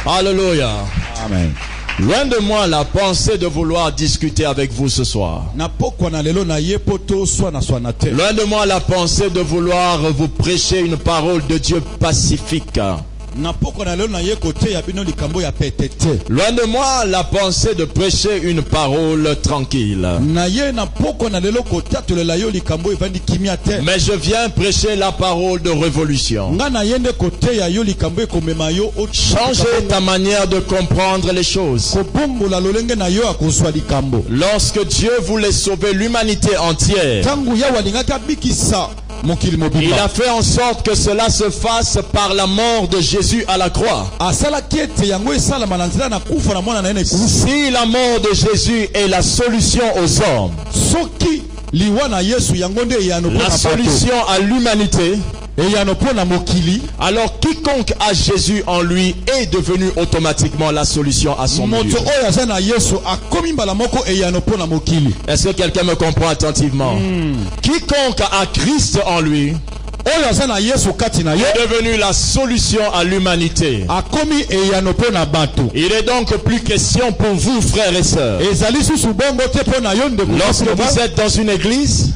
Alléluia. Amen. Loin de moi la pensée de vouloir discuter avec vous ce soir. Loin de moi la pensée de vouloir vous prêcher une parole de Dieu pacifique. Loin de moi la pensée de prêcher une parole tranquille. Mais je viens prêcher la parole de révolution. Changer ta manière de comprendre les choses. Lorsque Dieu voulait sauver l'humanité entière, il a fait en sorte que cela se fasse par la mort de Jésus à la croix. Si la mort de Jésus est la solution aux hommes, la solution à l'humanité, alors quiconque a Jésus en lui est devenu automatiquement la solution à son milieu. Est-ce que quelqu'un me comprend attentivement? Quiconque a Christ en lui est devenu la solution à l'humanité. Il est donc plus question pour vous, frères et sœurs, lorsque vous êtes dans une église,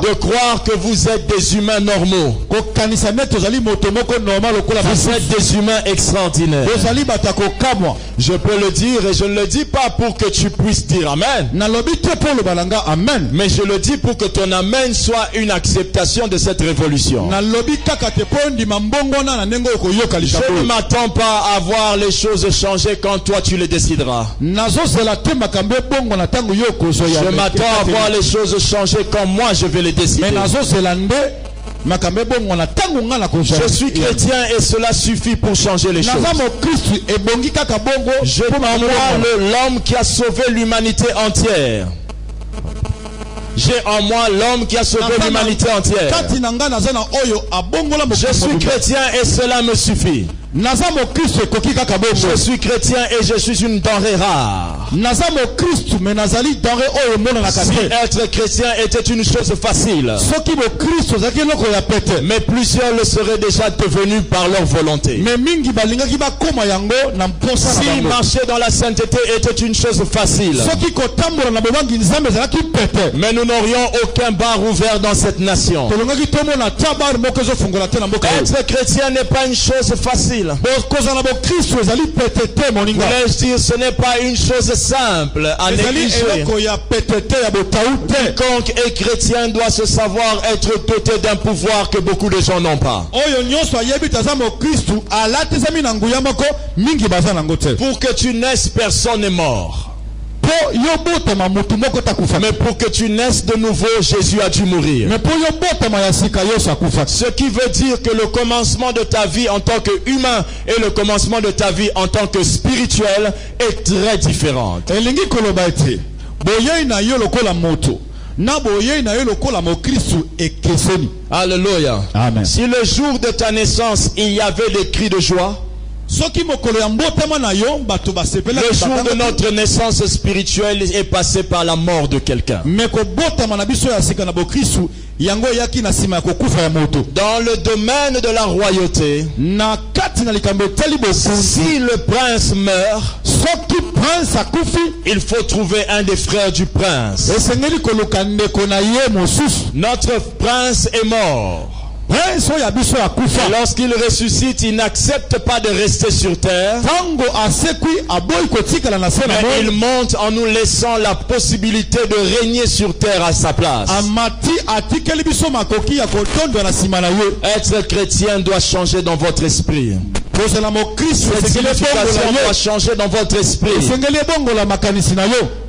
de croire que vous êtes des humains normaux. Vous êtes des humains extraordinaires. Je peux le dire et je ne le dis pas pour que tu puisses dire Amen. Mais je le dis pour que ton Amen soit une acceptation de cette révolution. Je ne m'attends pas à voir les choses changer quand toi tu les décideras. Je m'attends à voir les choses changer quand moi je vais les décider. Je suis chrétien et cela suffit pour changer les choses. Je prends en moi l'homme qui a sauvé l'humanité entière. J'ai en moi l'homme qui a sauvé l'humanité entière. Je suis chrétien et cela me suffit. Je suis chrétien et je suis une denrée rare. Si être chrétien était une chose facile, mais plusieurs le seraient déjà devenus par leur volonté. Si marcher dans la sainteté était une chose facile, mais nous n'aurions aucun bar ouvert dans cette nation. Être chrétien n'est pas une chose facile. Voulais-je dire, ce n'est pas une chose simple à négliger. Quiconque est chrétien doit se savoir être doté d'un pouvoir que beaucoup de gens n'ont pas. Pour que tu naisses, personne n'est mort. Mais pour que tu naisses de nouveau, Jésus a dû mourir. Ce qui veut dire que le commencement de ta vie en tant qu'humain et le commencement de ta vie en tant que spirituel est très différent. Alléluia. Amen. Si le jour de ta naissance il y avait des cris de joie, le jour de notre naissance spirituelle est passé par la mort de quelqu'un. Dans le domaine de la royauté, si le prince meurt, il faut trouver un des frères du prince. Notre prince est mort. Et lorsqu'il ressuscite, il n'accepte pas de rester sur terre, mais il monte en nous laissant la possibilité de régner sur terre à sa place. Être chrétien doit changer dans votre esprit. Cette signification doit changer dans votre esprit.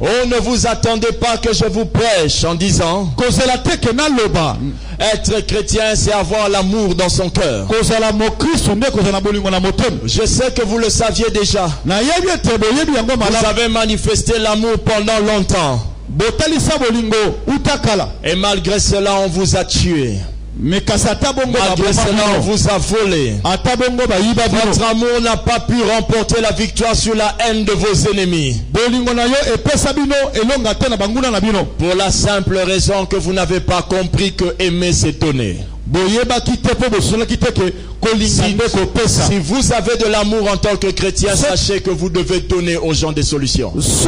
Oh, ne vous attendez pas que je vous prêche en disant être chrétien, c'est avoir l'amour dans son cœur. Je sais que vous le saviez déjà. Vous avez manifesté l'amour pendant longtemps. Et malgré cela, on vous a tué. Malgré cela, on vous a volé. Votre amour n'a pas pu remporter la victoire sur la haine de vos ennemis. Pour la simple raison que vous n'avez pas compris que aimer c'est donner. Si vous avez de l'amour en tant que chrétien, sachez que vous devez donner aux gens des solutions. Je suis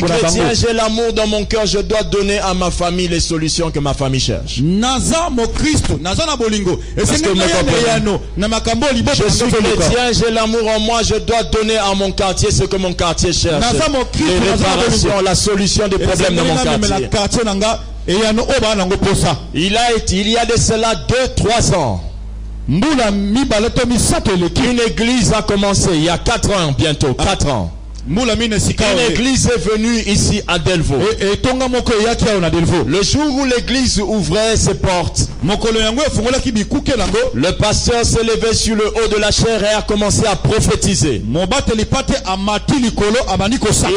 chrétien, j'ai l'amour dans mon cœur, je dois donner à ma famille les solutions que ma famille cherche. Je suis chrétien, j'ai l'amour en moi, je dois donner à mon quartier ce que mon quartier cherche. Les réparations, la solution des problèmes de mon quartier. Il y a de cela 2-3 ans. Une église a commencé il y a 4 ans bientôt, 4 ans. Une église est venue ici à Delvaux. Le jour où l'église ouvrait ses portes, le pasteur s'est levé sur le haut de la chaire et a commencé à prophétiser. Il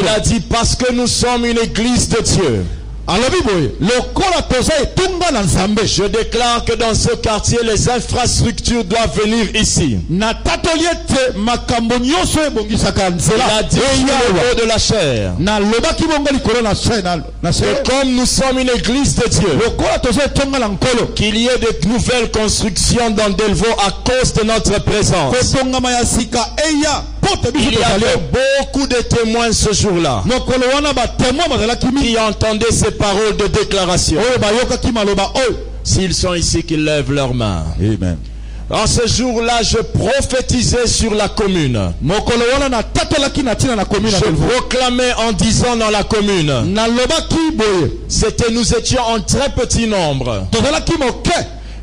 a dit parce que nous sommes une église de Dieu. Je déclare que dans ce quartier, les infrastructures doivent venir ici. Il a dit au haut de la chair. Et comme nous sommes une église de Dieu, qu'il y ait de nouvelles constructions dans Delvaux à cause de notre présence. Il y avait beaucoup de témoins ce jour-là qui entendaient ces paroles de déclaration. S'ils sont ici, qu'ils lèvent leurs mains. Amen. En ce jour-là, je prophétisais sur la commune. Je proclamais en disant dans la commune. Nous étions en très petit nombre.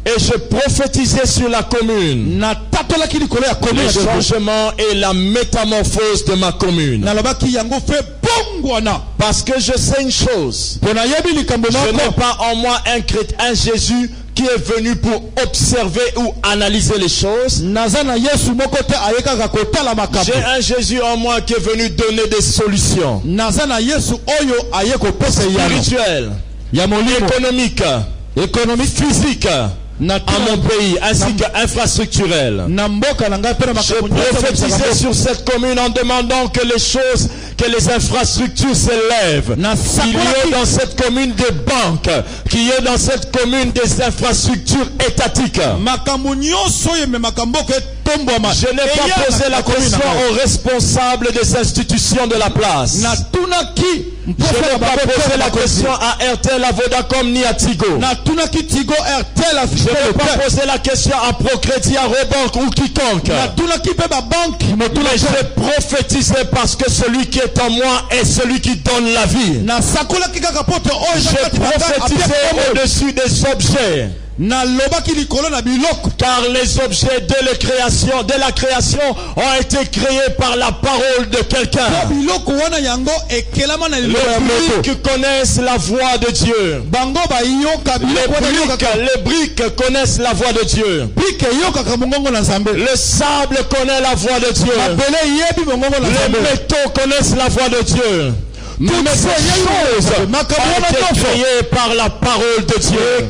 Et je prophétisais sur la commune le changement et la métamorphose de ma commune. Parce que je sais une chose. Je n'ai pas en moi un Jésus qui est venu pour observer ou analyser les choses. J'ai un Jésus en moi qui est venu donner des solutions spirituelles, économiques, physiques à mon pays, ainsi qu'infrastructurelles. Je prophétisais sur cette commune en demandant que les choses, que les infrastructures s'élèvent. Qu'il y ait dans cette commune des banques, qu'il y ait dans cette commune des infrastructures étatiques. Je n'ai pas posé la question aux responsables des institutions de la place. Je n'ai pas posé la question à RTL, à Vodacom ni à Tigo. Je n'ai pas posé la question à Procrédit, à Robank ou quiconque. Mais j'ai prophétisé parce que celui qui est en moi est celui qui donne la vie. J'ai prophétisé au-dessus des objets. Car les objets de la création ont été créés par la parole de quelqu'un. Les briques connaissent la voix de Dieu. Les briques connaissent la voix de Dieu. Le sable connaît la voix de Dieu. Les métaux connaissent la voix de Dieu. Toutes ces choses ont été créées par la parole de Dieu.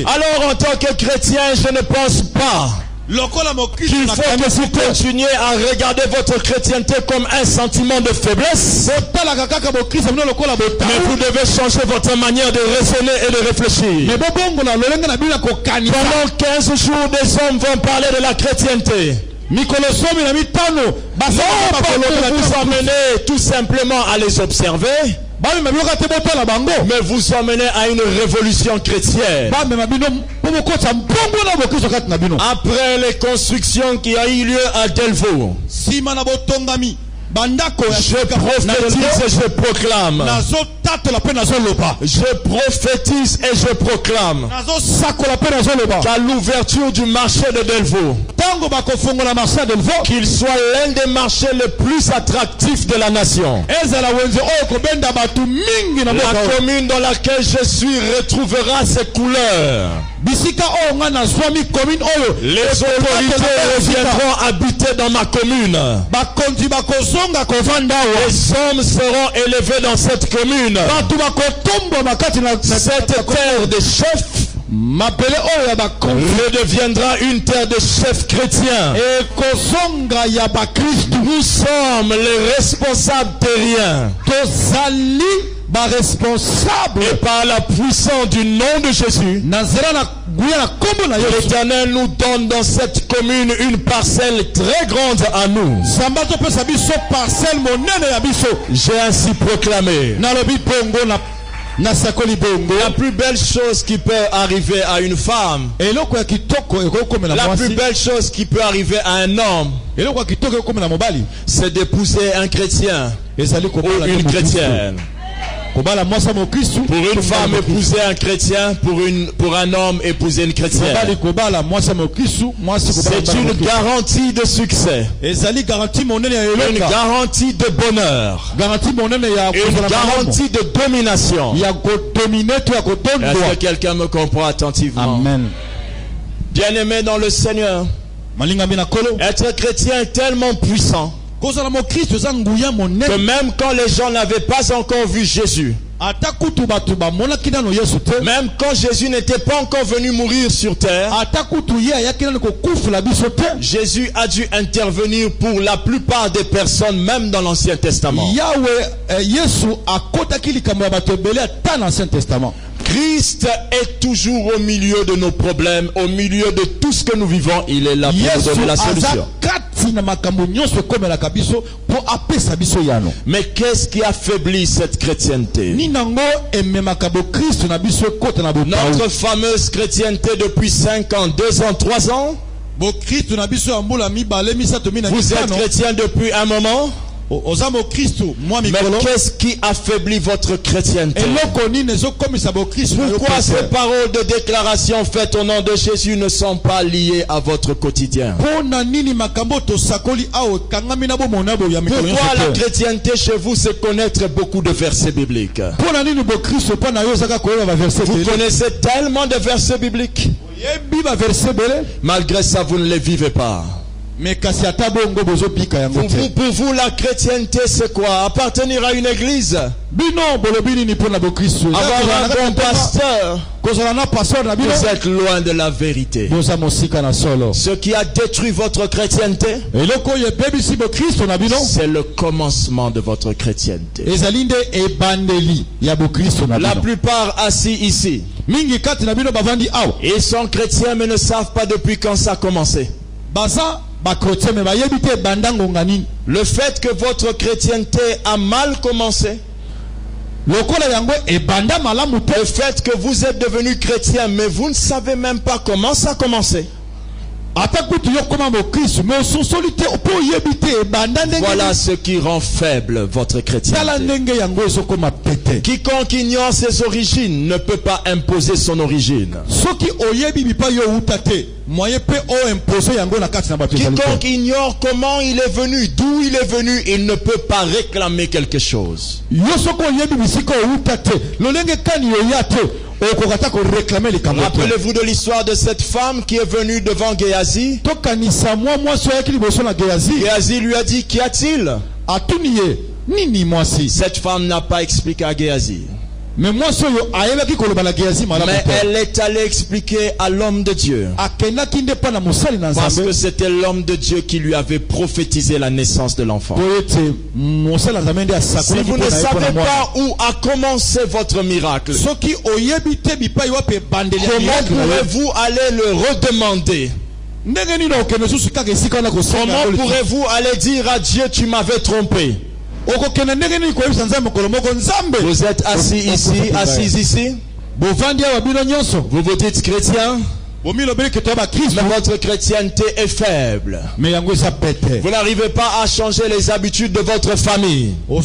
Alors en tant que chrétien, je ne pense pas qu'il faut que vous continuiez à regarder votre chrétienté comme un sentiment de faiblesse. Mais vous devez changer votre manière de raisonner et de réfléchir. Pendant 15 jours, des hommes vont parler de la chrétienté. Non pas pour vous emmener tout simplement à les observer, mais vous emmener à une révolution chrétienne. Après les constructions qui ont eu lieu à Delvaux, je prophétise et je proclame. Je prophétise et je proclame qu'à l'ouverture du marché de Delvaux, qu'il soit l'un des marchés les plus attractifs de la nation. La commune dans laquelle je suis retrouvera ses couleurs. Les autorités reviendront habiter dans ma commune. Les hommes seront élevés dans cette commune. Cette terre de chefs redeviendra une terre de chefs chrétiens. Nous sommes les responsables terriens. responsable et par la puissance du nom de Jésus, l'Éternel nous donne dans cette commune une parcelle très grande à nous. J'ai ainsi proclamé. La plus belle chose qui peut arriver à une femme, la plus belle chose qui peut arriver à un homme, c'est d'épouser un chrétien ou une chrétienne. Pour une femme épouser un chrétien, pour un homme épouser une chrétienne. C'est une garantie de succès, une garantie de bonheur, une garantie de domination. Est-ce que quelqu'un me comprend attentivement? Amen. Bien-aimé dans le Seigneur, être chrétien est tellement puissant que même quand les gens n'avaient pas encore vu Jésus, même quand Jésus n'était pas encore venu mourir sur terre, Jésus a dû intervenir pour la plupart des personnes, même dans l'Ancien Testament. Christ est toujours au milieu de nos problèmes, au milieu de tout ce que nous vivons. Il est là pour nous donner la solution. Mais qu'est-ce qui affaiblit cette chrétienté? Notre fameuse chrétienté depuis 5 ans, 2 ans, 3 ans. Vous êtes chrétien depuis un moment. Mais qu'est-ce qui affaiblit votre chrétienté? Pourquoi ces paroles de déclaration faites au nom de Jésus ne sont pas liées à votre quotidien? Pourquoi la chrétienté chez vous, c'est connaître beaucoup de versets bibliques? Vous connaissez tellement de versets bibliques, malgré ça vous ne les vivez pas. Pour vous, la chrétienté, c'est quoi? Appartenir à une église, avoir un bon pasteur. Vous êtes loin de la vérité. Ce qui a détruit votre chrétienté, c'est le commencement de votre chrétienté. La plupart assis ici, ils sont chrétiens mais ne savent pas depuis quand ça a commencé. Le fait que votre chrétienté a mal commencé, le fait que vous êtes devenu chrétien mais vous ne savez même pas comment ça a commencé, voilà ce qui rend faible votre chrétienté. Quiconque ignore ses origines ne peut pas imposer son origine. Quiconque ignore comment il est venu, d'où il est venu, il ne peut pas réclamer quelque chose. Rappelez-vous de l'histoire de cette femme qui est venue devant Géasi. Géasi lui a dit: qu'y a-t-il? Cette femme n'a pas expliqué à Géasi. Mais elle est allée expliquer à l'homme de Dieu. Parce que c'était l'homme de Dieu qui lui avait prophétisé la naissance de l'enfant. Si vous ne savez pas où a commencé votre miracle, comment pourrez-vous aller le redemander? Comment pourrez-vous aller dire à Dieu: tu m'avais trompé? Vous êtes assis ici, assis ici. Vous vous dites chrétien, mais votre chrétienté est faible. Vous n'arrivez pas à changer les habitudes de votre famille. Vous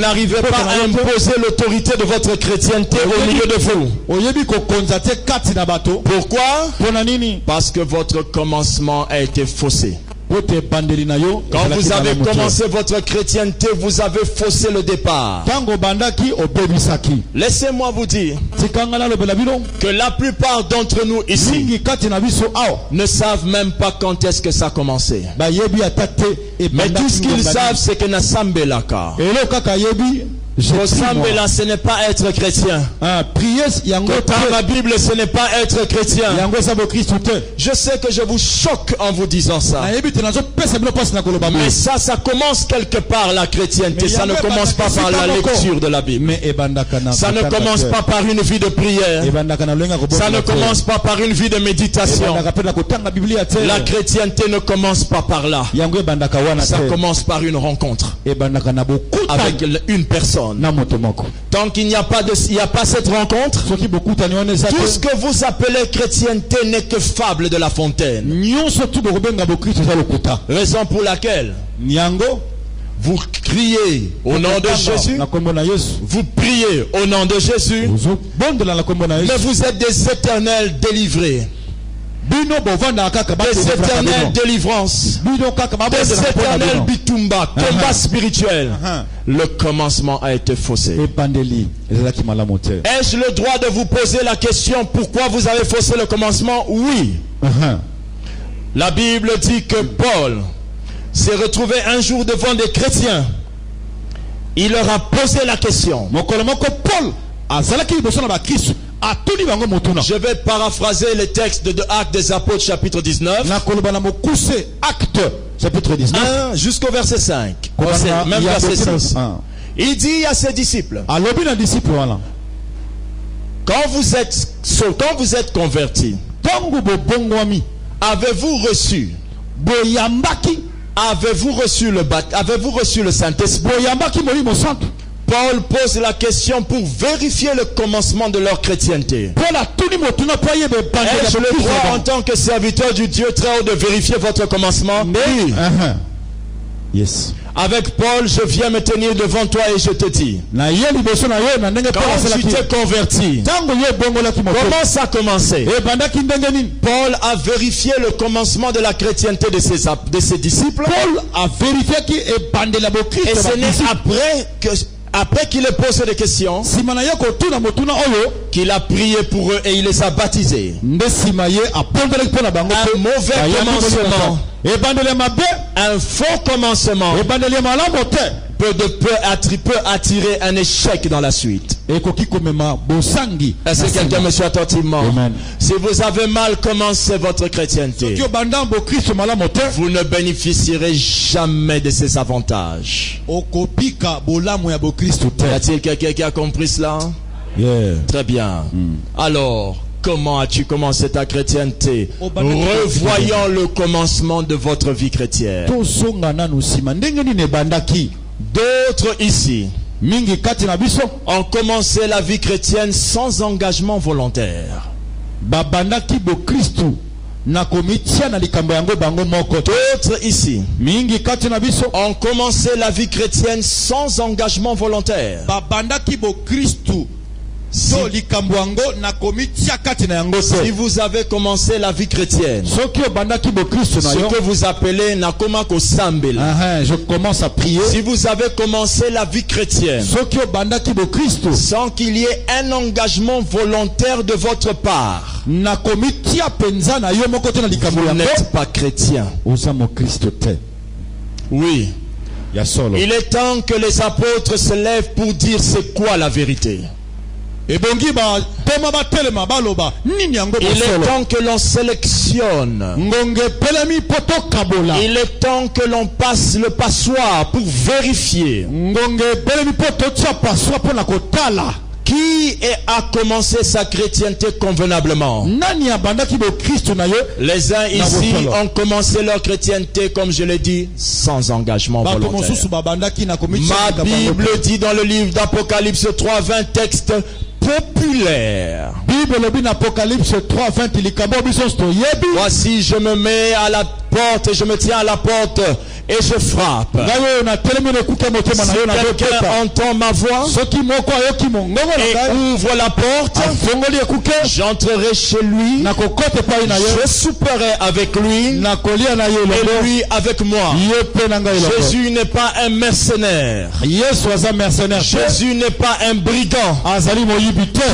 n'arrivez pas à imposer l'autorité de votre chrétienté au milieu de vous. Pourquoi? Parce que votre commencement a été faussé. Quand vous avez commencé votre chrétienté, vous avez faussé le départ. Laissez-moi vous dire que la plupart d'entre nous ici ne savent même pas quand est-ce que ça a commencé. Mais tout ce qu'ils savent, c'est que Nasambelaka. Kosambela, ce n'est pas être chrétien. Kotar la Bible, ce n'est pas être chrétien. Je sais que je vous choque en vous disant ça. Mais ça commence quelque part la chrétienté. Ça ne commence pas par la lecture de la Bible. Ça ne commence pas par une vie de prière. Ça ne commence pas par une vie de méditation. La chrétienté ne commence pas par là. Ça commence par une rencontre avec une personne. Tant qu'il n'y a pas cette rencontre, tout ce que vous appelez chrétienté n'est que fable de La Fontaine. Raison pour laquelle vous criez au nom de Jésus, vous priez au nom de Jésus, mais vous êtes des éternels délivrés, des éternelles délivrances, des éternels bitumba, combat spirituel. Le commencement a été faussé. Ai-je le droit de vous poser la question pourquoi vous avez faussé le commencement? Oui. La Bible dit que Paul s'est retrouvé un jour devant des chrétiens. Il leur a posé la question. Je vais paraphraser les textes de Actes des Apôtres chapitre 19. Chapitre 19. Jusqu'au verset 5. Même verset 6. Il dit à ses disciples, quand vous êtes convertis, avez-vous reçu le Saint-Esprit? Paul pose la question pour vérifier le commencement de leur chrétienté. Ai-je le droit en tant que serviteur du Dieu très haut de vérifier votre commencement? Oui. Yes. Avec Paul, je viens me tenir devant toi et je te dis, quand tu t'es converti, comment ça a commencé? Paul a vérifié le commencement de la chrétienté de ses disciples. Paul a vérifié et ce n'est après qu'il ait posé des questions, qu'il a prié pour eux et il les a baptisés. Un mauvais commencement, un faux commencement peut attirer un échec dans la suite. Est-ce que quelqu'un me suit attentivement? Si vous avez mal commencé votre chrétienté, vous ne bénéficierez jamais de ces avantages. Y a-t-il quelqu'un qui a compris cela? Très bien. Alors, comment as-tu commencé ta chrétienté? Revoyons le commencement de votre vie chrétienne. D'autres ici ont commencé la vie chrétienne sans engagement volontaire. D'autres ici ont commencé la vie chrétienne sans engagement volontaire. Si vous avez commencé la vie chrétienne, ce que vous appelez Nakoma Kosambela, je commence à prier. Si vous avez commencé la vie chrétienne sans qu'il y ait un engagement volontaire de votre part, vous n'êtes pas chrétien. Oui. Il est temps que les apôtres se lèvent pour dire c'est quoi la vérité. Il est temps que l'on sélectionne. Il est temps que l'on passe le passoire pour vérifier qui a commencé sa chrétienté convenablement. Les uns ici ont commencé leur chrétienté, comme je l'ai dit, sans engagement volontaire. Ma Bible dit dans le livre d'Apocalypse 3:20, texte populaire. Voici, je me mets à la porte et je me tiens à la porte et je frappe. Si quelqu'un entend ma voix et ouvre la porte, j'entrerai chez lui, je souperai avec lui et lui avec moi. Jésus n'est pas un mercenaire. Jésus n'est pas un brigand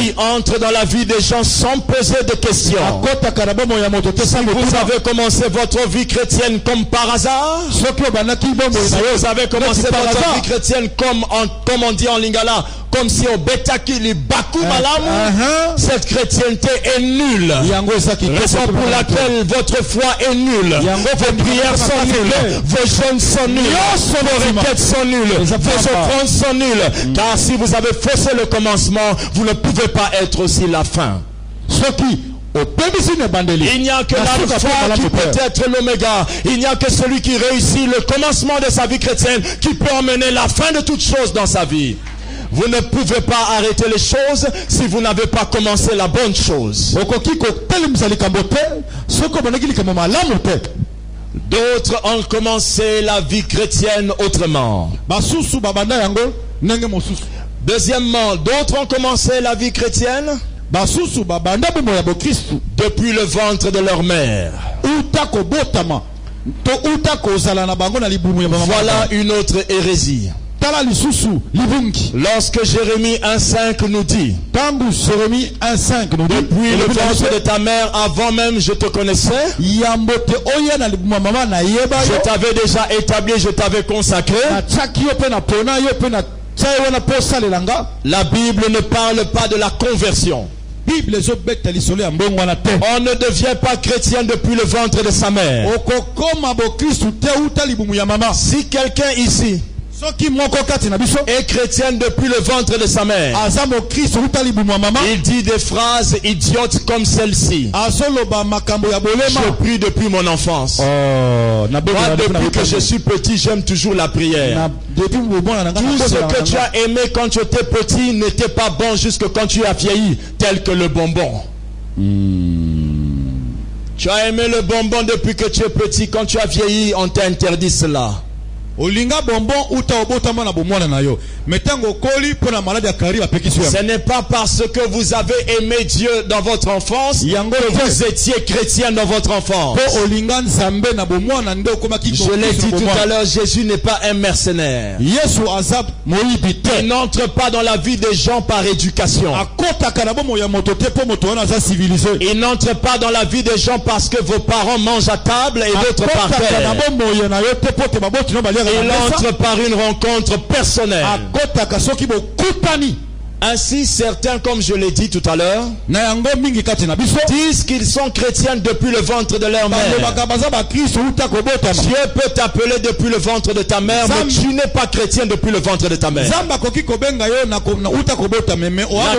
qui entre dans la vie des gens sans poser de questions. Si vous avez commencé votre vie chrétienne comme par hasard, vous avez commencé votre vie chrétienne comme on dit en lingala, comme si au betakili baku malamu, cette chrétienté est nulle. Raison pour laquelle votre foi est nulle. Vos prières sont nulles, vos jeûnes sont nuls, vos requêtes sont nulles, vos offrandes sont nulles. Car si vous avez faussé le commencement, vous ne pouvez pas être aussi la fin. Il n'y a que l'alpha qui peut être l'oméga. Il n'y a que celui qui réussit le commencement de sa vie chrétienne qui peut emmener la fin de toutes choses dans sa vie. Vous ne pouvez pas arrêter les choses si vous n'avez pas commencé la bonne chose. D'autres ont commencé la vie chrétienne autrement. Deuxièmement, d'autres ont commencé la vie chrétienne depuis le ventre de leur mère. Voilà une autre hérésie. Lorsque Jérémie 1,5 nous dit, depuis le ventre de ta mère, avant même je te connaissais, je t'avais déjà établi, je t'avais consacré. La Bible ne parle pas de la conversion. On ne devient pas chrétien depuis le ventre de sa mère. Si quelqu'un ici est chrétien depuis le ventre de sa mère, il dit des phrases idiotes comme celle-ci. Je prie depuis mon enfance. Moi, depuis que je suis petit, j'aime toujours la prière. Tout ce que tu as aimé quand tu étais petit n'était pas bon jusque quand tu as vieilli, tel que le bonbon. Tu as aimé le bonbon depuis que tu es petit, quand tu as vieilli, on t'a interdit cela. Ce n'est pas parce que vous avez aimé Dieu dans votre enfance que vous étiez chrétien dans votre enfance. Je l'ai dit tout à l'heure, Jésus n'est pas un mercenaire. Il n'entre pas dans la vie des gens par éducation. Il n'entre pas dans la vie des gens parce que vos parents mangent à table et d'autres par terre. Il entre par une rencontre personnelle. Ainsi, certains, comme je l'ai dit tout à l'heure, disent qu'ils sont chrétiens depuis le ventre de leur mère. Dieu peut t'appeler depuis le ventre de ta mère, mais tu n'es pas chrétien depuis le ventre de ta mère. La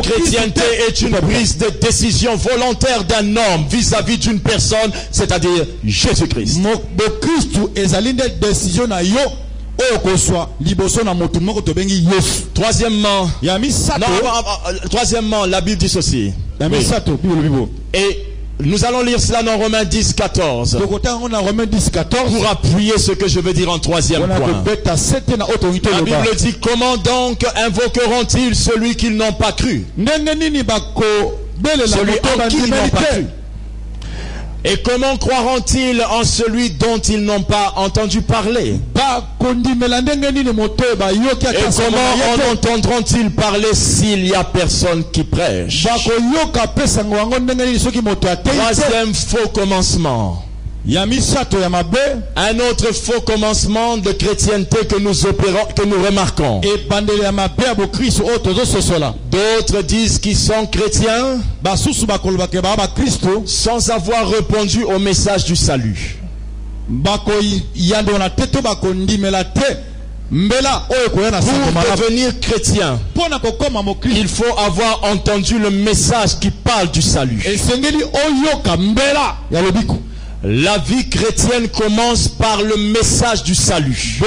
chrétienté est une prise de décision volontaire d'un homme vis-à-vis d'une personne, c'est-à-dire Jésus-Christ. Troisièmement, la Bible dit ceci. Et nous allons lire cela dans Romains 10, 14. Pour appuyer ce que je veux dire en troisième point. La Bible dit, comment donc invoqueront-ils celui qu'ils n'ont pas cru? Celui en qui ils n'ont pas cru. Et comment croiront-ils en celui dont ils n'ont pas entendu parler? Et comment en entendront-ils parler s'il n'y a personne qui prêche? Troisième faux commencement. Un autre faux commencement de chrétienté que nous remarquons. D'autres disent qu'ils sont chrétiens sans avoir répondu au message du salut. Pour devenir chrétien, il faut avoir entendu le message qui parle du salut. La vie chrétienne commence par le message du salut.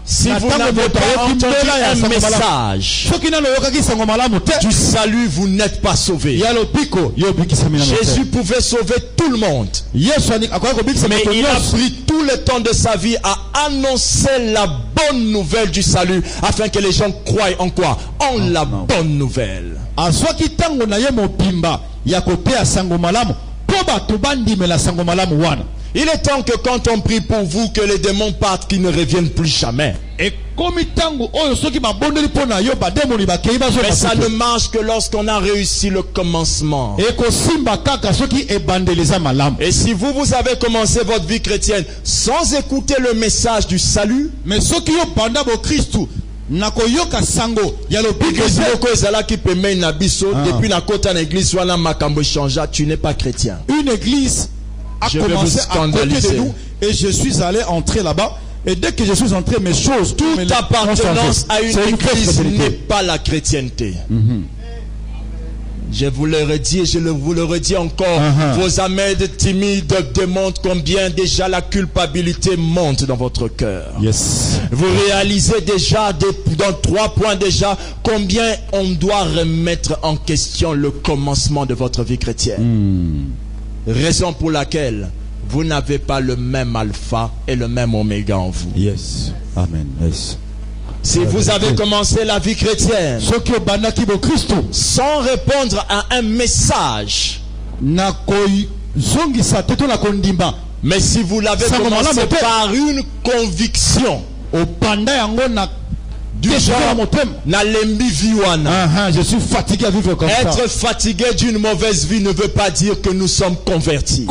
Si vous n'avez pas entendu un message du salut, vous n'êtes pas sauvé. Jésus pouvait sauver tout le monde, mais il a pris tout le temps de sa vie à annoncer la bonne nouvelle du salut afin que les gens croient en quoi? En la bonne nouvelle. Il est temps que quand on prie pour vous, que les démons partent, qu'ils ne reviennent plus jamais. Mais ça ne marche que lorsqu'on a réussi le commencement. Et si vous avez commencé votre vie chrétienne sans écouter le message du salut, mais ceux qui ont pendant vos Christ, nakoyoka sango ya l'obligation ko ezala ki peme na biso depuis na kota na église wana makambo changea, tu n'es pas chrétien. Une église a commencé à côté de nous et je suis allé entrer là-bas. Et dès que je suis entré, mes choses, toute appartenance à une église n'est pas la chrétienté. Je vous le redis et vous le redis encore. Vos amèdes timides démontrent combien déjà la culpabilité monte dans votre cœur. Yes. Vous réalisez déjà dans 3 points déjà combien on doit remettre en question le commencement de votre vie chrétienne. Raison pour laquelle vous n'avez pas le même alpha et le même oméga en vous. Yes. Amen. Yes. Si vous avez commencé la vie chrétienne sans répondre à un message, mais si vous l'avez commencé par une conviction, du genre, je suis fatigué à vivre comme ça. Être fatigué d'une mauvaise vie ne veut pas dire que nous sommes convertis.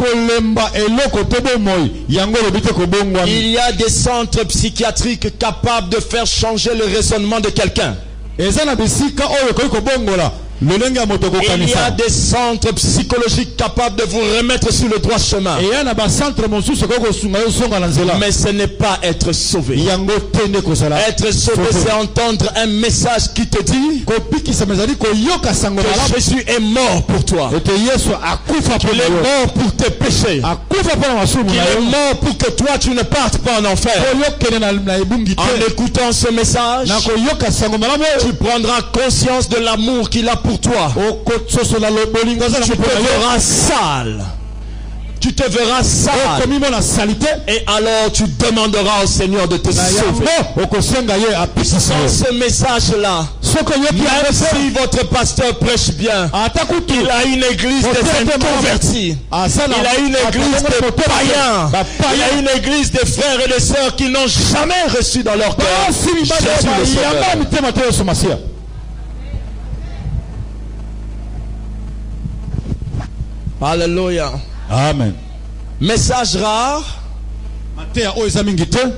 Il y a des centres psychiatriques capables de faire changer le raisonnement de quelqu'un. Il y a des centres psychologiques capables de vous remettre sur le droit chemin. Mais ce n'est pas être sauvé. Être sauvé, c'est entendre un message qui te dit que Jésus est mort pour toi. Qu'il est mort pour tes péchés. Qu'il est mort pour que toi tu ne partes pas en enfer. En écoutant ce message, tu prendras conscience de l'amour qu'il a pour toi. Tu te verras sale. Tu te verras sale. Et alors tu demanderas au Seigneur de te sauver. Sans ce message-là, même si votre pasteur prêche bien, il a une église des inconvertis. Il a une église de païens. Il a une église de frères et de sœurs qui n'ont jamais reçu dans leur cœur Jésus le Sauveur. Alléluia. Amen. Message rare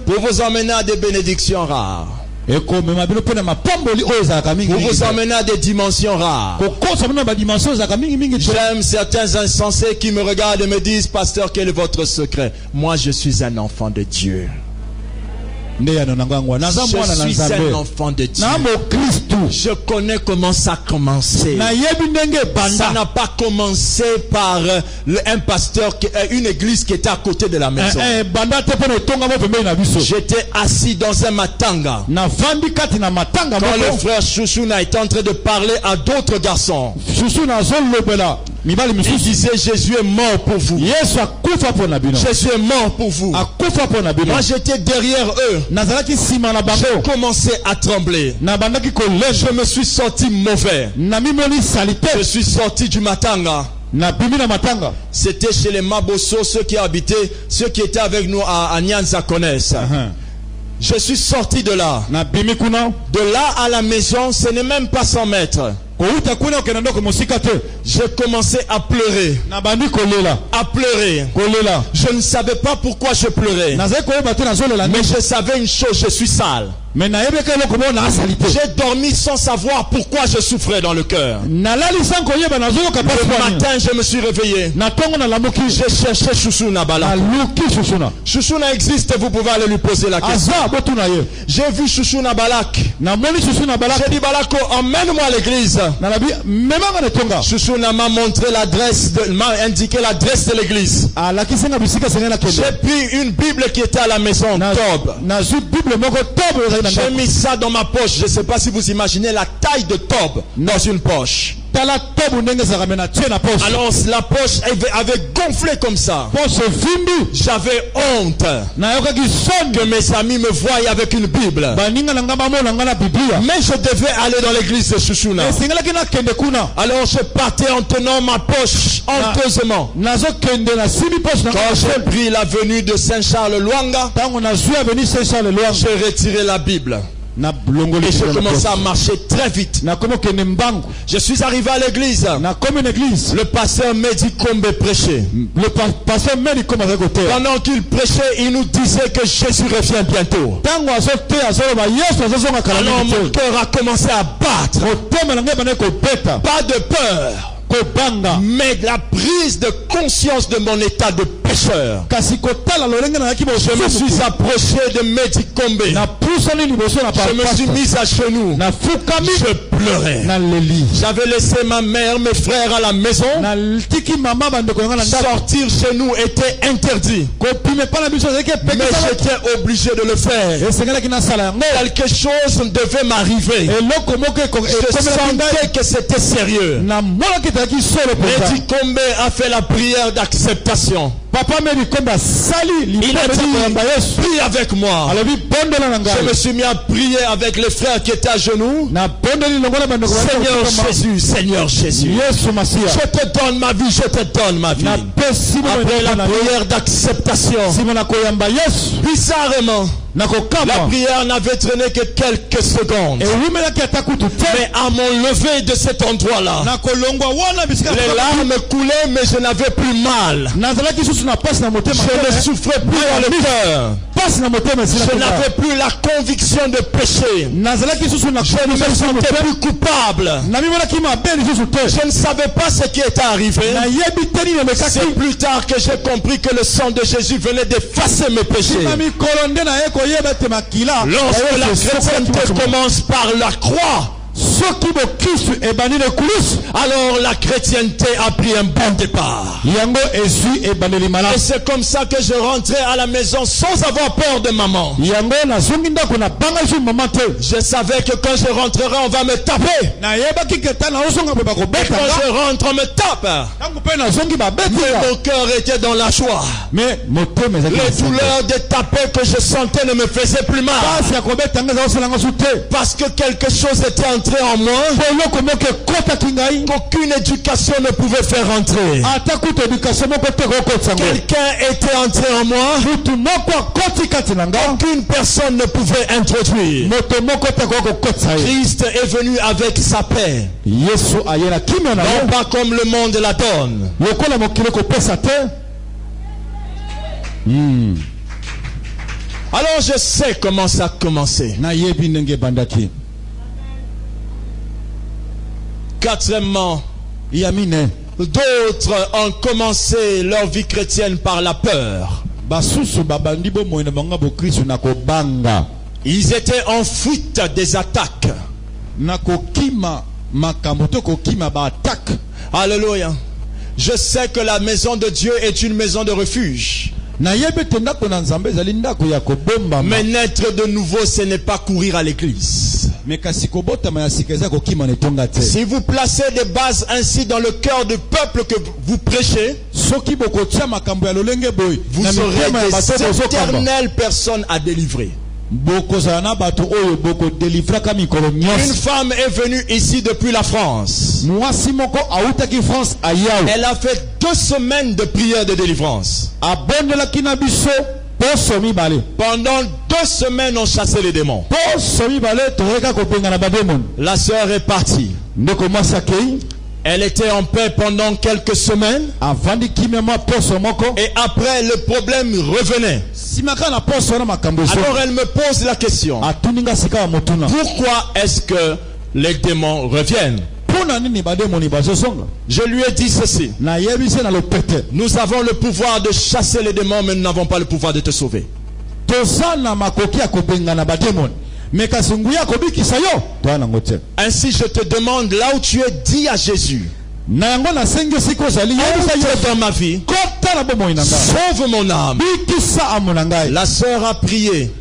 pour vous emmener à des bénédictions rares. Pour vous emmener à des dimensions rares. J'aime certains insensés qui me regardent et me disent: Pasteur, quel est votre secret? Moi, je suis un enfant de Dieu. Je suis un enfant de Dieu. Je connais comment ça a commencé. Ça n'a pas commencé par un pasteur, une église qui était à côté de la maison. J'étais assis dans un matanga. Quand le frère Chouchouna était en train de parler à d'autres garçons, il disait: Jésus est mort pour vous. Jésus est mort pour vous. Moi j'étais derrière eux. J'ai commencé à trembler. Je me suis senti mauvais. Je suis sorti du matanga. C'était chez les Mabosso, ceux qui habitaient, ceux qui étaient avec nous à Nyanza connaissent. Je suis sorti de là. De là à la maison, ce n'est même pas 100 mètres. J'ai commencé à pleurer. À pleurer. Je ne savais pas pourquoi je pleurais. Mais je savais une chose: je suis sale. J'ai dormi sans savoir pourquoi je souffrais dans le cœur. Le matin, je me suis réveillé. J'ai cherché Chouchouna Balako. Chouchouna existe, vous pouvez aller lui poser la question. J'ai vu Chouchouna Balak. J'ai dit: Balako, emmène-moi à l'église. Chouchouna m'a montré l'adresse, m'a indiqué l'adresse de l'église. J'ai pris une Bible qui était à la maison, Tob. J'ai mis ça dans ma poche. Je ne sais pas si vous imaginez la taille de Tob dans une poche. Alors la poche avait gonflé comme ça. J'avais honte que mes amis me voient avec une Bible. Mais je devais aller dans l'église de Chouchouna. Alors je partais en tenant ma poche honteusement. Quand j'ai pris l'avenue de Saint-Charles-Luanga, j'ai retiré la Bible. Et je commençais à marcher très vite. Je suis arrivé à l'église. Le pasteur Mehdi Kombe prêchait. Pendant qu'il prêchait, il nous disait que Jésus revient bientôt. Alors mon cœur a commencé à battre. Pas de peur, mais la prise de conscience de mon état de pécheur. Je me suis approché de Mehdi Kombe. Je me suis mis à genoux. Je pleurais. J'avais laissé ma mère, mes frères à la maison. Sortir chez nous était interdit. Mais j'étais obligé de le faire. Quelque chose devait m'arriver. Je sentais que c'était sérieux. Mehdi Kombe a fait la prière d'acceptation. Il a dit, prie avec moi. Je me suis mis à prier avec les frères qui étaient à genoux. Seigneur Jésus, Seigneur Jésus, je te donne ma vie, je te donne ma vie. Après la prière d'acceptation, bizarrement, la prière n'avait traîné que quelques secondes. Mais à mon lever de cet endroit-là, les larmes coulaient, mais je n'avais plus mal. Je ne souffrais plus dans le cœur. Je n'avais plus la conviction de péché. Je ne me sentais plus coupable. Je ne savais pas ce qui était arrivé. C'est plus tard que j'ai compris que le sang de Jésus venait d'effacer mes péchés. Lorsque la chrétienté commence par la croix, alors la chrétienté a pris un bon départ. Et c'est comme ça que je rentrais à la maison sans avoir peur de maman. Je savais que quand je rentrerai, on va me taper. Et quand je rentre, on me tape. Mais mon cœur était dans la joie. Les douleurs des tapés que je sentais ne me faisaient plus mal. Parce que quelque chose était entré en moi qu'aucune éducation ne pouvait faire entrer. Quelqu'un était entré en moi qu'aucune personne ne pouvait introduire. Christ est venu avec sa paix, non pas comme le monde la donne. Alors je sais comment ça a commencé. Quatrièmement, d'autres ont commencé leur vie chrétienne par la peur. Ils étaient en fuite des attaques. Alléluia. Je sais que la maison de Dieu est une maison de refuge. Mais naître de nouveau, ce n'est pas courir à l'église. Si vous placez des bases ainsi dans le cœur du peuple que vous prêchez, vous serez des éternelles personnes à délivrer. Une femme est venue ici depuis la France. Elle a fait 2 semaines de prière de délivrance. Pendant 2 semaines, on chassait les démons. La sœur est partie. Elle était en paix pendant quelques semaines. Et après, le problème revenait. Alors elle me pose la question. Pourquoi est-ce que les démons reviennent? Je lui ai dit ceci. Nous avons le pouvoir de chasser les démons, mais nous n'avons pas le pouvoir de te sauver. Ainsi je te demande, là où tu es, dis à Jésus, entre dans ma vie, sauve mon âme. La sœur a prié.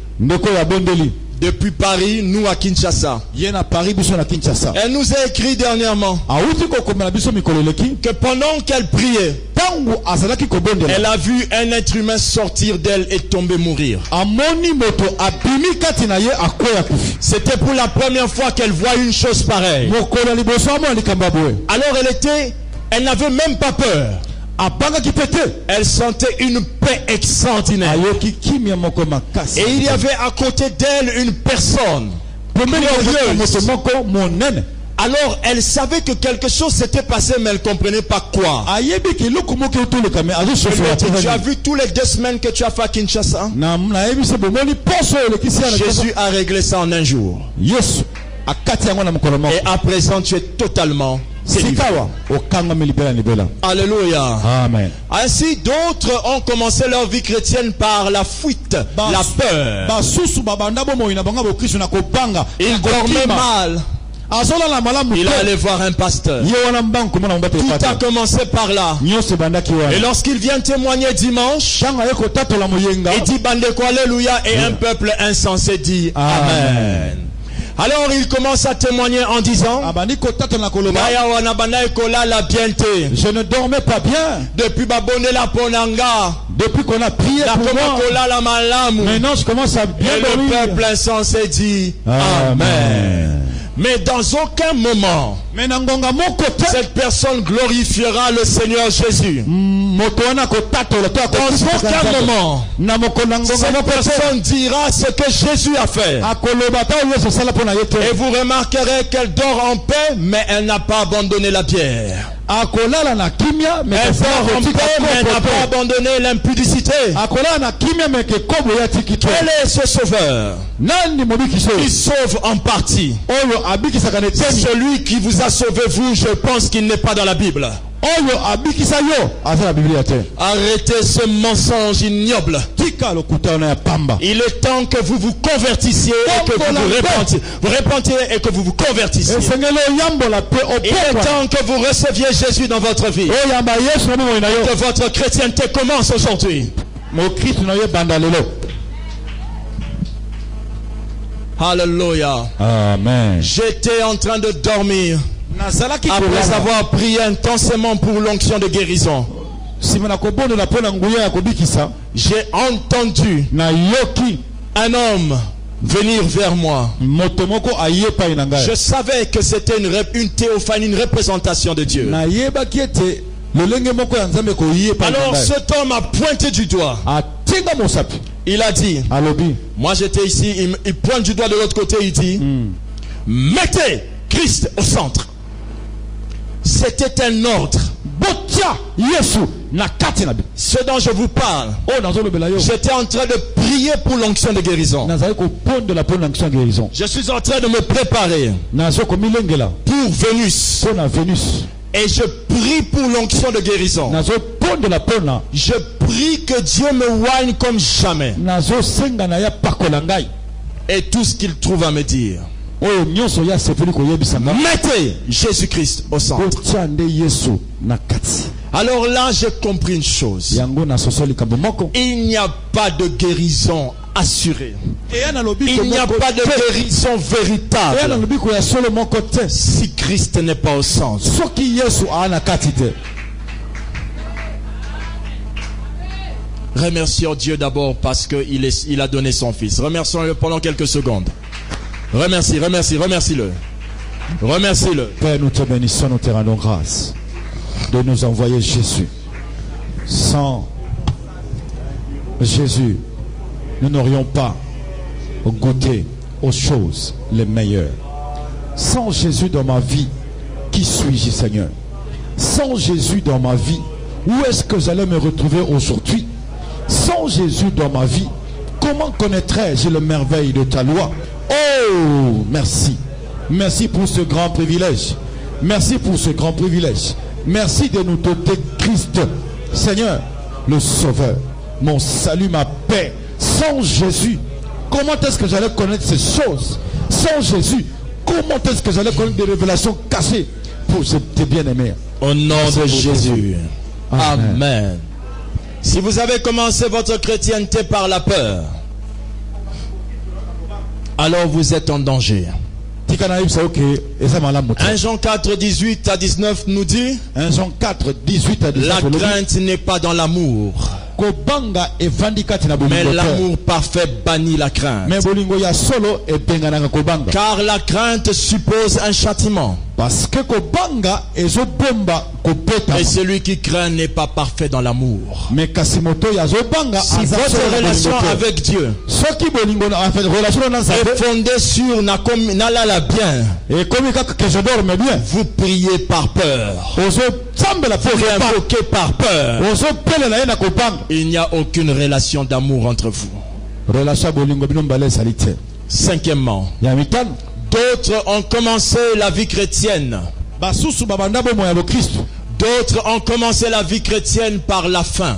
depuis Paris, nous à Kinshasa. Elle nous a écrit dernièrement que pendant qu'elle priait, elle a vu un être humain sortir d'elle et tomber mourir. C'était pour la première fois qu'elle voit une chose pareille. Alors elle n'avait même pas peur. Elle sentait une paix extraordinaire. Et il y avait à côté d'elle une personne glorieuse. Alors elle savait que quelque chose s'était passé, mais elle ne comprenait pas quoi. Tu as vu tous les 2 semaines que tu as fait à Kinshasa? Jésus a réglé ça en un jour. Et à présent tu es totalement Alléluia. Amen. Ainsi, d'autres ont commencé leur vie chrétienne par la fuite, la peur. Ils dormaient mal. Il est allé voir un pasteur. Tout a commencé par là. Et lorsqu'il vient témoigner dimanche, il dit Bandeko Alléluia, et un peuple insensé dit Amen. Alors il commence à témoigner en disant je ne dormais pas bien depuis qu'on a prié pour moi. Maintenant je commence à bien dormir. Le peuple insensé dit Amen. Mais dans aucun moment, cette personne glorifiera le Seigneur Jésus. Dans aucun moment, cette personne dira ce que Jésus a fait. Et vous remarquerez qu'elle dort en paix, mais elle n'a pas abandonné la bière. Elle dort en paix, mais elle n'a pas abandonné l'impudicité. Quel est ce sauveur? Il sauve en partie. Celui qui vous a sauvé, vous, je pense qu'il n'est pas dans la Bible. Arrêtez ce mensonge ignoble. Il est temps que vous vous convertissiez et que vous vous repentiez et que vous vous convertissiez. Il est temps que vous receviez Jésus dans votre vie. Que votre chrétienté commence aujourd'hui. Alléluia. Amen. J'étais en train de dormir après avoir prié intensément pour l'onction de guérison. J'ai entendu un homme venir vers moi. Je savais que c'était une théophanie, une représentation de Dieu. Alors cet homme a pointé du doigt. Il a dit, moi j'étais ici, il pointe du doigt de l'autre côté, il dit, mettez Christ au centre. C'était un ordre. Ce dont je vous parle, j'étais en train de prier pour l'onction de guérison. Je suis en train de me préparer pour Vénus. Et je prie pour l'onction de guérison. Je prie que Dieu me oigne comme jamais. Et tout ce qu'il trouve à me dire, mettez Jésus-Christ au centre. Alors là, j'ai compris une chose. Il n'y a pas de guérison assurée. Il n'y a pas de guérison véritable si Christ n'est pas au centre. Remercions Dieu d'abord parce qu'il a donné son Fils. Remercions-le pendant quelques secondes. Remercie-le. Remercie-le. Père, nous te bénissons, nous te rendons grâce de nous envoyer Jésus. Sans Jésus, nous n'aurions pas goûté aux choses les meilleures. Sans Jésus dans ma vie, qui suis-je, Seigneur? Sans Jésus dans ma vie, où est-ce que j'allais me retrouver aujourd'hui? Sans Jésus dans ma vie, comment connaîtrais-je le merveille de ta loi? Oh, merci. Merci pour ce grand privilège. Merci pour ce grand privilège. Merci de nous doter Christ, Seigneur, le Sauveur, mon salut, ma paix. Sans Jésus, comment est-ce que j'allais connaître ces choses? Sans Jésus, comment est-ce que j'allais connaître des révélations cachées pour tes bien-aimés? Au nom de Jésus. Amen. Si vous avez commencé votre chrétienté par la peur, alors vous êtes en danger. 1 Jean 4, 18 à 19 nous dit, 1 Jean 4, 18 à 19, la crainte n'est pas dans l'amour, mais l'amour parfait bannit la crainte. Car la crainte suppose un châtiment. Et celui qui craint n'est pas parfait dans l'amour. Si votre relation avec Dieu est fondée sur Nalala bien, vous priez par peur, vous invoquez par peur, il n'y a aucune relation d'amour entre vous. Cinquièmement, d'autres ont commencé la vie chrétienne. D'autres ont commencé la vie chrétienne par la faim.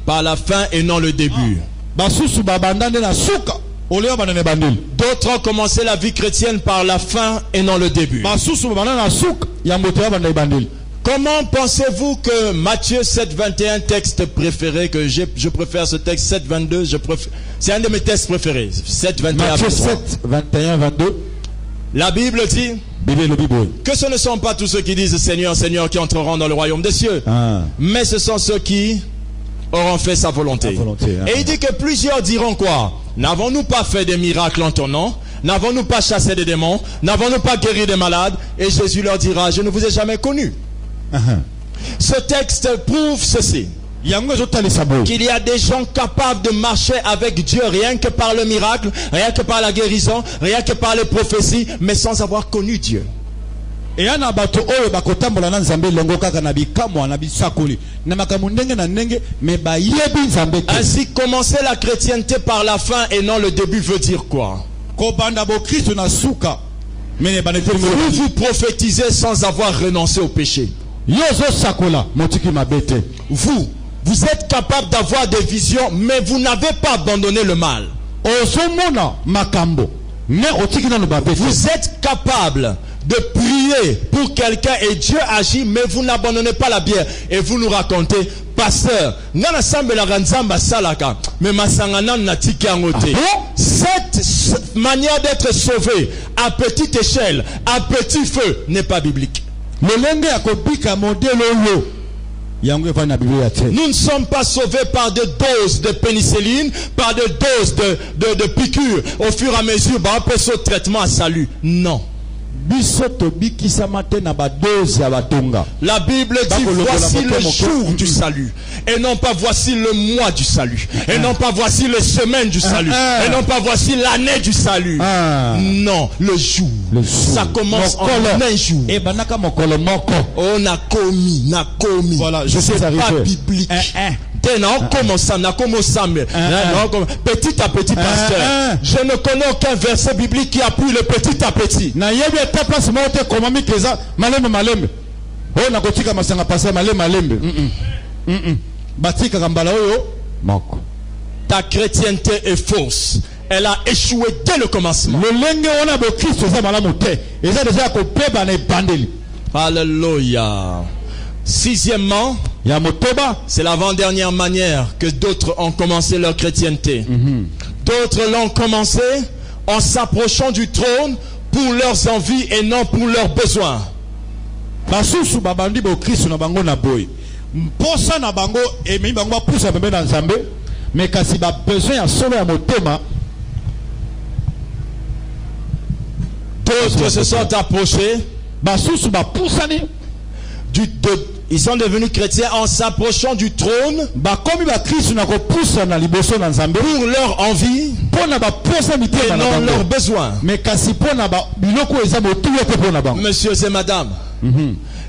Par la fin et non le début. D'autres ont commencé la vie chrétienne par la fin et non le début. Comment pensez-vous que Matthieu 7.21, texte préféré, que je préfère ce texte 7.22, c'est un de mes textes préférés, 7.21. Matthieu 7.21, 22. La Bible dit que ce ne sont pas tous ceux qui disent Seigneur, Seigneur qui entreront dans le royaume des cieux, mais ce sont ceux qui auront fait sa volonté. Et il dit que plusieurs diront quoi? N'avons-nous pas fait des miracles en ton nom? N'avons-nous pas chassé des démons? N'avons-nous pas guéri des malades? Et Jésus leur dira, je ne vous ai jamais connus. Ce texte prouve ceci, qu'il y a des gens capables de marcher avec Dieu rien que par le miracle, rien que par la guérison, rien que par les prophéties, mais sans avoir connu Dieu. Ainsi, commencer la chrétienté par la fin et non le début veut dire quoi? Vous prophétisez sans avoir renoncé au péché. Vous êtes capable d'avoir des visions, mais vous n'avez pas abandonné le mal. Vous êtes capable de prier pour quelqu'un et Dieu agit, mais vous n'abandonnez pas la bière. Et vous nous racontez, pasteur, cette manière d'être sauvé à petite échelle, à petit feu, n'est pas biblique. Nous ne sommes pas sauvés par des doses de pénicilline, par des doses de piqûres au fur et à mesure, après ce traitement à salut. Non. La Bible dit voici le jour du salut, et non pas voici le mois du salut, et non pas voici les semaines du salut, et non pas voici l'année du salut. Non, le jour. Ça commence en un jour. On a commis. Voilà, je sais, c'est pas biblique. Petit à petit, pasteur. Je ne connais aucun verset biblique qui appuie le petit à petit. Ta chrétienté est fausse. Elle a échoué dès le commencement. Alléluia. Sixièmement, c'est l'avant-dernière manière que d'autres ont commencé leur chrétienté. D'autres l'ont commencé en s'approchant du trône pour leurs envies et non pour leurs besoins. D'autres se sont approchés. Ils sont devenus chrétiens en s'approchant du trône pour leur envie et non leurs besoins. Messieurs et madame,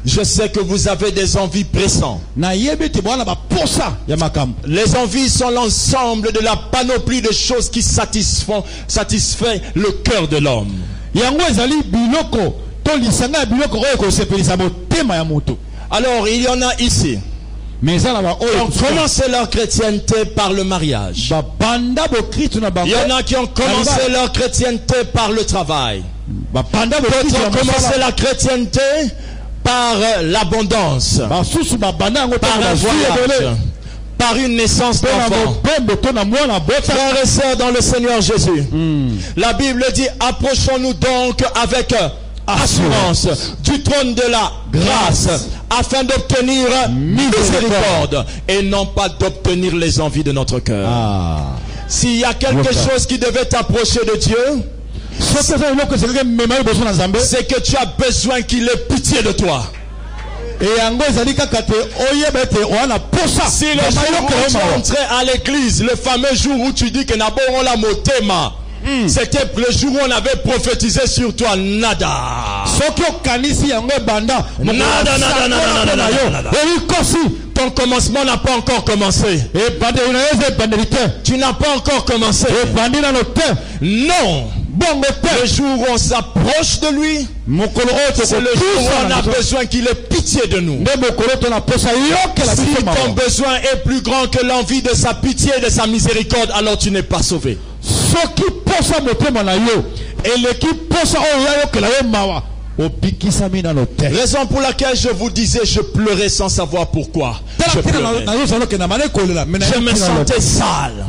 je sais que vous avez des envies pressantes. Les envies sont l'ensemble de la panoplie de choses qui satisfait le cœur de l'homme. Alors il y en a ici qui ont commencé leur chrétienté par le mariage. Il y en a qui ont commencé leur chrétienté par le travail. D'autres ont commencé la chrétienté par l'abondance, par le voyage, par une naissance d'enfant. Frères et sœurs dans le Seigneur Jésus, la Bible dit, approchons-nous donc avec assurance du trône de la grâce afin d'obtenir miséricorde et non pas d'obtenir les envies de notre cœur. S'il y a quelque chose qui devait t'approcher de Dieu, c'est que tu as besoin qu'il ait pitié de toi. Si le jour où tu entrais à l'église, le fameux jour où tu dis que Nabon la motema, c'était le jour où on avait prophétisé sur toi. Nada. Ton commencement n'a pas encore commencé. Tu n'as pas encore commencé. Non. Le jour où on s'approche de lui, c'est le jour où on a besoin qu'il ait pitié de nous. Si ton besoin est plus grand que l'envie de sa pitié et de sa miséricorde, alors tu n'es pas sauvé. Raison pour laquelle je vous disais, je pleurais sans savoir pourquoi. Je me sentais sale.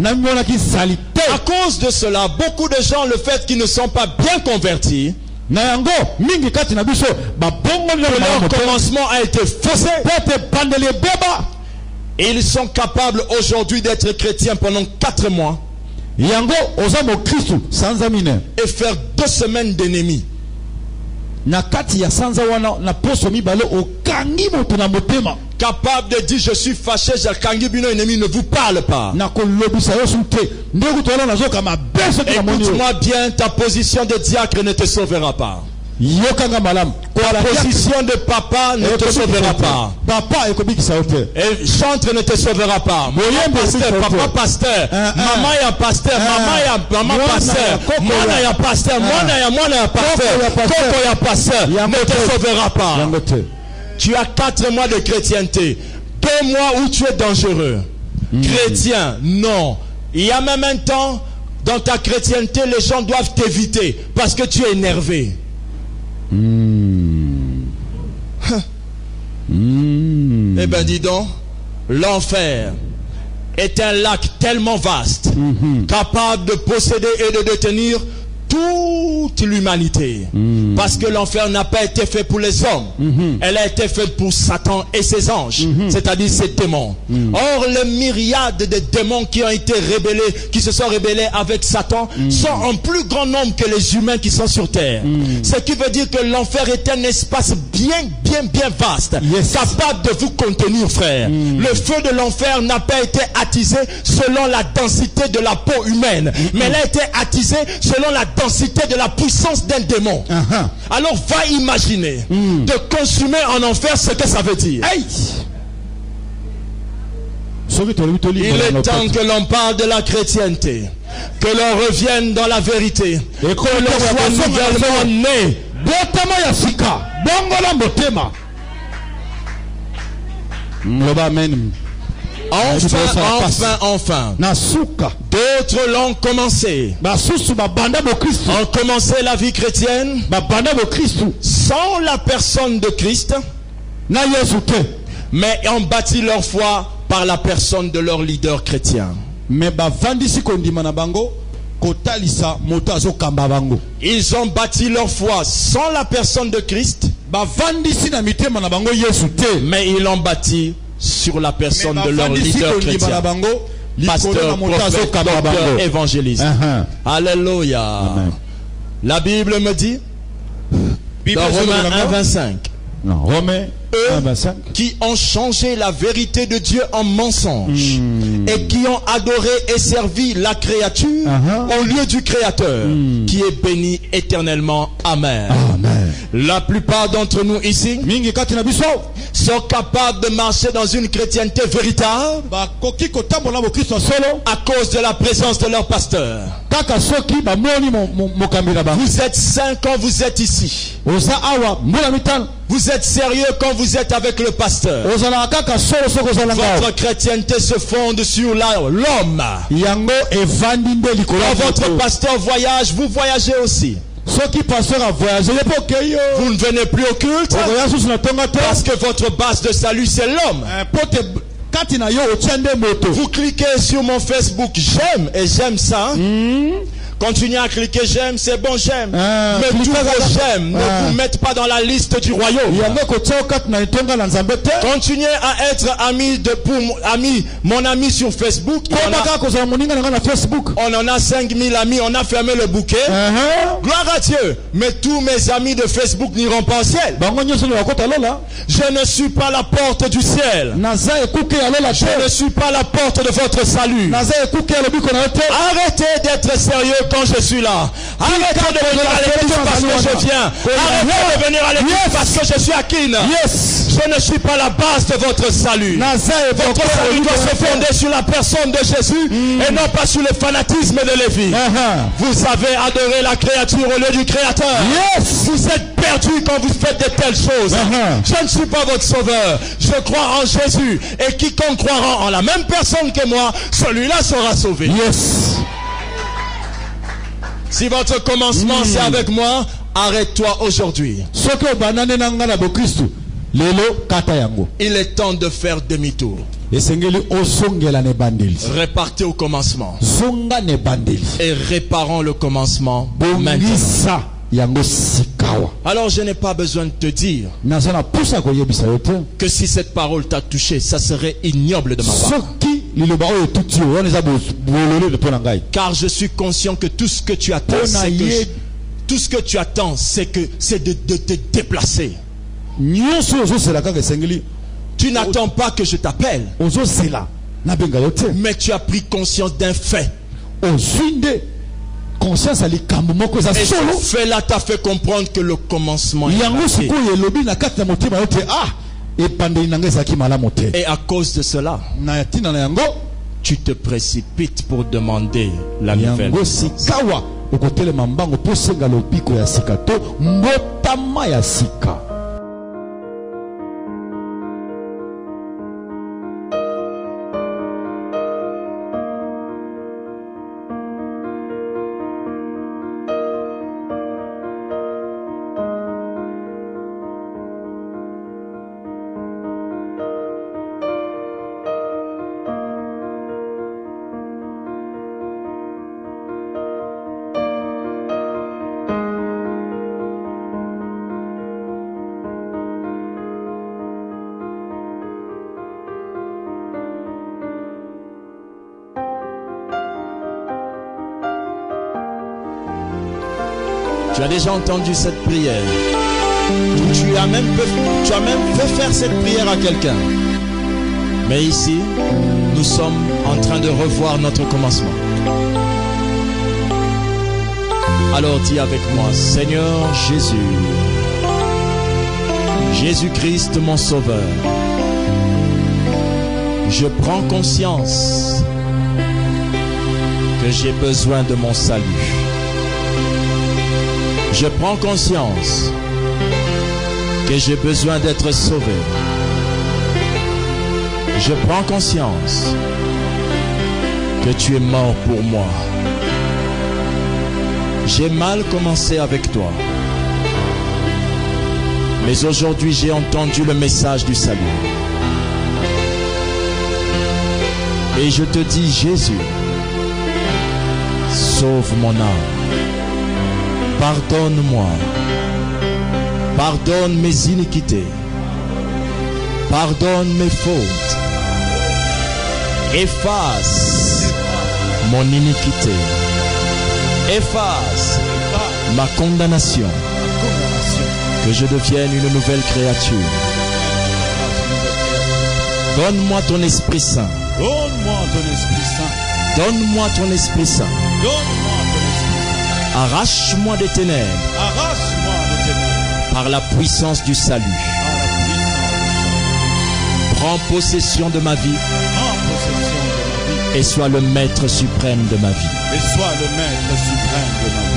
À cause de cela, beaucoup de gens, le fait qu'ils ne sont pas bien convertis, leur commencement a été faussé. Et ils sont capables aujourd'hui d'être chrétiens pendant 4 mois et faire 2 semaines d'ennemis. Capable de dire je suis fâché, Jakangibino ennemi, ne vous parle pas. Écoute-moi bien, ta position de diacre ne te sauvera pas. Ta position de papa ne te sauvera pas. Et chantre ne te sauvera pas. Pasteur, papa pasteur, maman ya pasteur, maman pasteur, mwana ya pasteur, mwana ya pasteur, koko ya pasteur, ne te sauvera pas. Tu as 4 mois de chrétienté, 2 mois où tu es dangereux. Chrétien, non. Il y a même un temps, dans ta chrétienté, les gens doivent t'éviter parce que tu es énervé. Eh ben dis donc, l'enfer est un lac tellement vaste, capable de posséder et de détenir toute l'humanité. Parce que l'enfer n'a pas été fait pour les hommes. Elle a été faite pour Satan et ses anges, c'est-à-dire ses démons. Or, les myriades de démons qui ont été rebellés, qui se sont rebellés avec Satan, sont en plus grand nombre que les humains qui sont sur terre. Ce qui veut dire que l'enfer est un espace bien vaste, capable de vous contenir, frère. Le feu de l'enfer n'a pas été attisé selon la densité de la peau humaine, mais elle a été attisée selon la densité de la puissance d'un démon. Alors va imaginer de consumer en enfer ce que ça veut dire. Il est temps que l'on parle de la chrétienté, que l'on revienne dans la vérité, et que l'on soit nouvellement né. Enfin. D'autres l'ont commencé. Ont commencé la vie chrétienne sans la personne de Christ, mais ont bâti leur foi par la personne de leur leader chrétien. Ils ont bâti leur foi sans la personne de Christ, mais ils l'ont bâti sur la personne de leur leader chrétien, pasteur, prophète, docteur, évangéliste. Alléluia. La Bible me dit dans Romains 1:25, eux qui ont changé la vérité de Dieu en mensonge et qui ont adoré et servi la créature au lieu du Créateur, qui est béni éternellement. Amen. La plupart d'entre nous ici sont capables de marcher dans une chrétienté véritable à cause de la présence de leur pasteur. Vous êtes saints quand vous êtes ici. Vous êtes sérieux quand vous êtes avec le pasteur. Votre chrétienté se fonde sur l'homme. Quand votre pasteur voyage, vous voyagez aussi. Vous ne venez plus au culte parce que votre base de salut c'est l'homme. Vous cliquez sur mon Facebook, j'aime, et j'aime ça. Continuez à cliquer j'aime, c'est bon j'aime. Mais tous vos j'aime ne vous mettent pas dans la liste du royaume. Continuez à être mon ami sur Facebook. On en a 5000 amis, on a fermé le bouquet. Gloire à Dieu. Mais tous mes amis de Facebook n'iront pas au ciel. Je ne suis pas la porte du ciel. Je ne suis pas la porte de votre salut. Arrêtez d'être sérieux quand je suis là. Arrêtez de venir à l'église parce que je viens. Arrêtez de venir à l'église parce que je suis à Kin. Je ne suis pas la base de votre salut. Votre salut doit se fonder sur la personne de Jésus et non pas sur le fanatisme de Lévi. Vous avez adoré la créature au lieu du créateur. Vous êtes perdu quand vous faites de telles choses. Je ne suis pas votre sauveur. Je crois en Jésus. Et quiconque croira en la même personne que moi, celui-là sera sauvé. Si votre commencement c'est avec moi, arrête-toi aujourd'hui. Il est temps de faire demi-tour. Repartez au commencement. Et réparons le commencement maintenant. Alors je n'ai pas besoin de te dire que si cette parole t'a touché, ça serait ignoble de ma part. Car je suis conscient que tout ce que tu attends, c'est de te déplacer. Tu n'attends pas que je t'appelle, mais tu as pris conscience d'un fait. Et ce fait-là t'a fait comprendre que le commencement est raté. Et à cause de cela, tu te précipites pour demander la nouvelle naissance. Tu as déjà entendu cette prière. Tu as même fait faire cette prière à quelqu'un. Mais ici, nous sommes en train de revoir notre commencement. Alors dis avec moi, Seigneur Jésus, Jésus-Christ mon Sauveur, je prends conscience que j'ai besoin de mon salut. Je prends conscience que j'ai besoin d'être sauvé. Je prends conscience que tu es mort pour moi. J'ai mal commencé avec toi. Mais aujourd'hui, j'ai entendu le message du salut. Et je te dis, Jésus, sauve mon âme. Pardonne-moi. Pardonne mes iniquités. Pardonne mes fautes. Efface mon iniquité. Efface ma condamnation. Que je devienne une nouvelle créature. Donne-moi ton Esprit Saint. Donne-moi ton Esprit Saint. Donne-moi ton Esprit Saint. Arrache-moi des ténèbres. Par la puissance du salut. Prends possession de ma vie. Et sois le maître suprême de ma vie.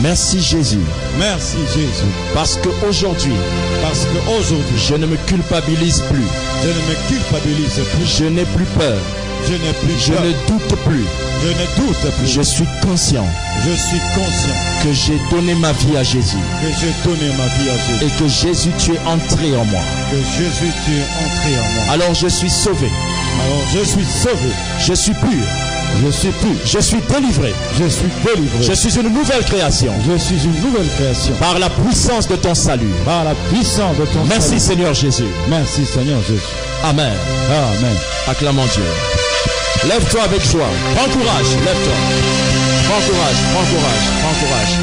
Merci Jésus. Merci Jésus. Parce qu'aujourd'hui, je ne me culpabilise plus. Je ne me culpabilise plus. Je n'ai plus peur. Je n'ai plus Je peur. ne doute plus. Je ne doute plus. Je suis conscient Je suis conscient que j'ai donné ma vie à Jésus. que j'ai donné ma vie à Jésus. Et que Jésus, tu es entré en moi. Que Jésus, tu es entré en moi. Alors je suis sauvé. Alors je suis sauvé. Je suis pur. Je suis pur. Je suis délivré. Je suis délivré. Je suis une nouvelle création. Je suis une nouvelle création. Par la puissance de ton salut. Par la puissance de ton Merci salut. Seigneur Jésus. Merci Seigneur Jésus. Amen. Amen. Acclamons Dieu. Lève-toi avec joie. Prends courage. Lève-toi. Prends courage. Prends courage. Prends courage.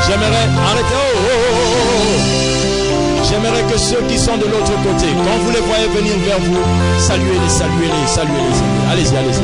J'aimerais arrêter. J'aimerais que ceux qui sont de l'autre côté, quand vous les voyez venir vers vous, saluez-les, saluez-les, saluez-les. Allez-y, allez-y.